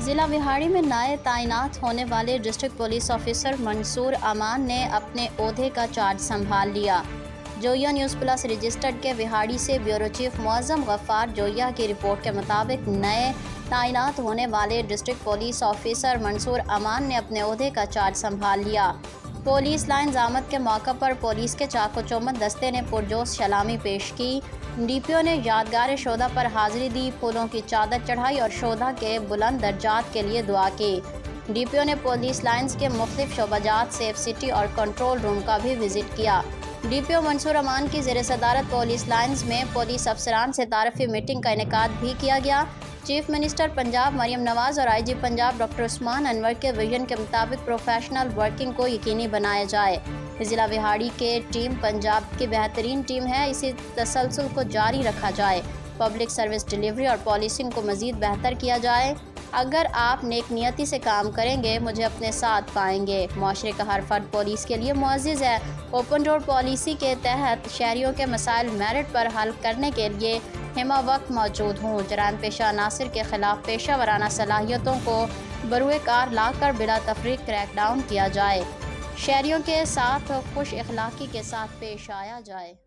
ضلع وہاڑی میں نئے تعینات ہونے والے ڈسٹرکٹ پولیس آفیسر منصور امان نے اپنے عہدے کا چارج سنبھال لیا۔ جویا نیوز پلس رجسٹرڈ کے وہاڑی سے بیورو چیف معظم غفار جویا کی رپورٹ کے مطابق نئے تعینات ہونے والے ڈسٹرکٹ پولیس آفیسر منصور امان نے اپنے عہدے کا چارج سنبھال لیا۔ پولیس لائنز آمد کے موقع پر پولیس کے چاق و چوبند دستے نے پرجوش سلامی پیش کی۔ ڈی پی او نے یادگار شہدا پر حاضری دی، پھولوں کی چادر چڑھائی اور شہدا کے بلند درجات کے لیے دعا کی۔ ڈی پی او نے پولیس لائنز کے مختلف شعبہ جات، سیف سٹی اور کنٹرول روم کا بھی وزٹ کیا۔ ڈی پی او منصور امان کی زیر صدارت پولیس لائنز میں پولیس افسران سے تعارفی میٹنگ کا انعقاد بھی کیا گیا۔ چیف منسٹر پنجاب مریم نواز اور آئی جی پنجاب ڈاکٹر عثمان انور کے ویژن کے مطابق پروفیشنل ورکنگ کو یقینی بنایا جائے۔ ضلع وہاڑی کے ٹیم پنجاب کی بہترین ٹیم ہے، اسی تسلسل کو جاری رکھا جائے۔ پبلک سروس ڈیلیوری اور پالیسنگ کو مزید بہتر کیا جائے۔ اگر آپ نیک نیتی سے کام کریں گے، مجھے اپنے ساتھ پائیں گے۔ معاشرے کا ہر فرد پولیس کے لیے معزز ہے۔ اوپن ڈور پالیسی کے تحت شہریوں کے مسائل میرٹ پر حل کرنے کے لیے ہمہ وقت موجود ہوں۔ جرائم پیشہ عناصر کے خلاف پیشہ ورانہ صلاحیتوں کو بروئے کار لا کر بلا تفریق کریک ڈاؤن کیا جائے۔ شہریوں کے ساتھ خوش اخلاقی کے ساتھ پیش آیا جائے۔